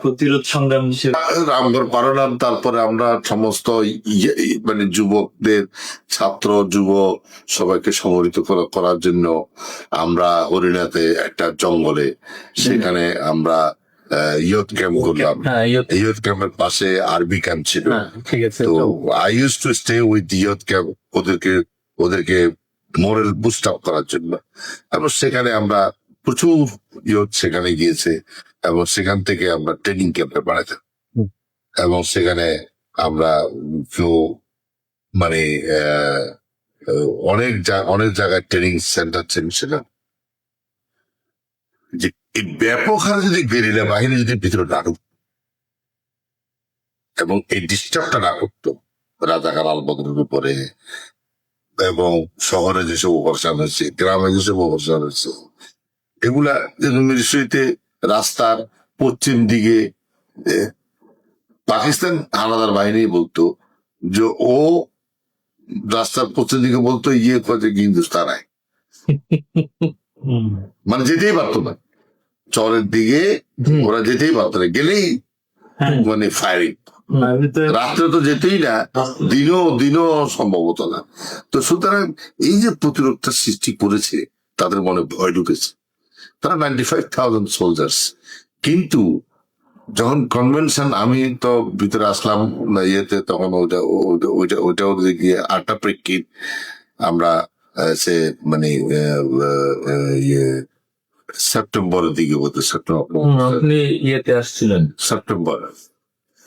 প্রতিরোধ সংগ্রাম হিসেবে রামগড় পারলাম। তারপরে আমরা সমস্ত মানে যুবকদের, ছাত্র যুব সবাইকে সমবেত করার জন্য আমরা হরিণাতে একটা জঙ্গলে, সেখানে আমরা ইয়ুথ ক্যাম্প করলাম। ইয়ুথ ক্যাম্পের পাশে আর্মি ক্যাম্প ছিল। ঠিক আছে। তো I use to stay with youth camp, ওদেরকে মোরাল বুস্ট আপ করার জন্য। এবং সেখানে আমরা প্রচুর ইয়ুথ সেখানে গিয়েছে, এবং সেখান থেকে আমরা ট্রেনিং ক্যাম্পে বাড়াতাম। এবং সেখানে আমরা কেউ মানে অনেক জায়গায় ট্রেনিং সেন্টার ছিল সেটা, যে এই ব্যাপক হারে যদি গেরিলা বাহিনী যদি ভিতরে না ঢুকত এবং এই ডিস্টার্বটা না করতো রাজাকার আলবদরের উপরে, এবং শহরে যেসব অপারেশন হয়েছে, গ্রামে যেসব অপারেশন হয়েছে, এগুলা মিলিটারিতে রাস্তার পশ্চিম দিকে পাকিস্তান হানাদার বাহিনী বলতো যে ও রাস্তার পশ্চিম দিকে বলতো ইয়ে করছে হিন্দুস্তান আয়, মানে যেতেই পারতো না চরের দিকে, ওরা যেতেই পারতো না, গেলেই মানে ফায়ারিং। রাত্রে তো যেতেই না, দিনও সম্ভব হতো না। তো সুতরাং এই যে প্রতিরোধটা সৃষ্টি করেছে, তাদের মনে ভয় ঢুকেছে। তারা 95,000 সোলজার্স। কিন্তু যখন কনভেনশন, আমি তো ভিতরে আসলাম না ইয়েতে, তখন ওইটা ওদের গিয়ে 8টা প্রেক্ষিত আমরা সে মানে সেপ্টেম্বরের দিকে বলতে, আপনি ইয়েতে আসছিলেন, সেপ্টেম্বর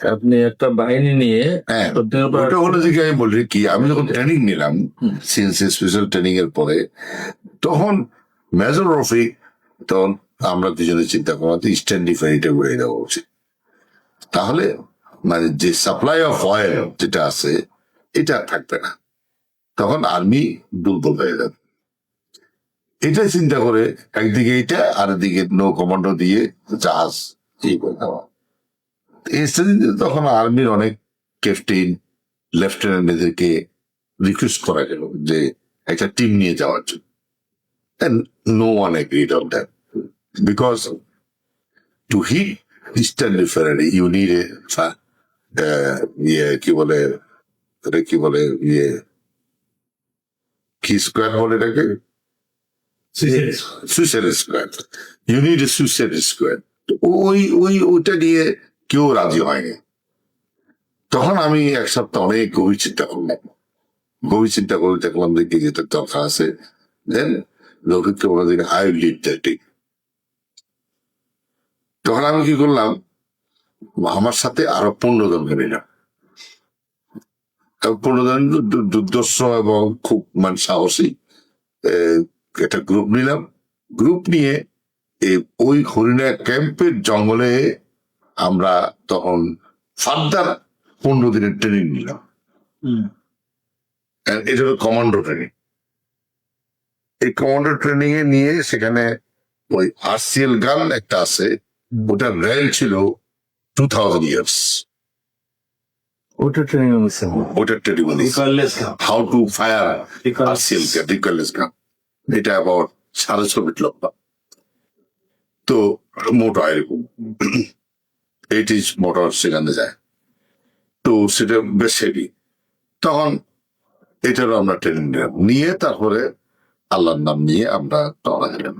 আপনি একটা বাহিনী নিয়ে। হ্যাঁ, ওটা হলো যে আমি বলি কি, আমি যখন ট্রেনিং নিলাম সিএনসি স্পেশাল ট্রেনিং এর পরে, তখন মেজর রফিক, তখন আমরা দুজনে চিন্তা করলাম ইস্টার্ন ডিফারিটা উড়ে দেওয়া উচিত। তাহলে মানে যে সাপ্লাই অফ অয়েল যেটা আছে এটা থাকবে না, তখন আর্মি দুর্বল হয়ে যাবে। এটা চিন্তা করে একদিকে এটা, আর একদিকে নৌ কমান্ডো দিয়ে জাহাজ এই করে দেওয়া। তখন আর্মির অনেক ক্যাপ্টেন, লেফটেন্যান্ট এদেরকে রিকোয়েস্ট করা গেল যে একটা টিম নিয়ে যাওয়ার জন্য। And no one agreed on that, because to hit Eastern Refinery you need কি বলে কি স্কোয়ার বলে এটাকে, suicide square. You need a suicide square. ওইটা নিয়ে কেউ রাজি হয়নি। তখন আমি এক সপ্তাহ অনেক গভীর চিন্তা করে দেখলাম যে যেটা দরকার আছে। দেন রফিককে বলে দিন আই লিড দ্যাট টিম। তখন আমি কি করলাম, আমার সাথে আরো 15 জনকে নিলাম। 15 জন দুর্দর্শ এবং খুব মানে সাহসী একটা গ্রুপ নিলাম। গ্রুপ নিয়ে ওই হরিণা ক্যাম্পের জঙ্গলে আমরা তখন ফার্দার 15 দিনের ট্রেনিং নিলাম। এটা হলো কমান্ডো ট্রেনিং। এই কমান্ডো ট্রেনিং এ নিয়ে সেখানে ওই আরসিএল গান একটা আছে, ওটার রেঞ্জ ছিল 2000 ইয়ার্স। ওটা training how to fire RCL recoilless গান। এটা অ্যাবাউট 6.5 ফিট লম্বা, তো মোটা এরকম 8 ইঞ্চ মোটর সেখানে যায়। তো সেটা বেশ হেভি। তখন এটারও আমরা ট্রেনিং নিলাম, নিয়ে তারপরে আল্লাহর নাম নিয়ে আমরা রওনা দিলাম।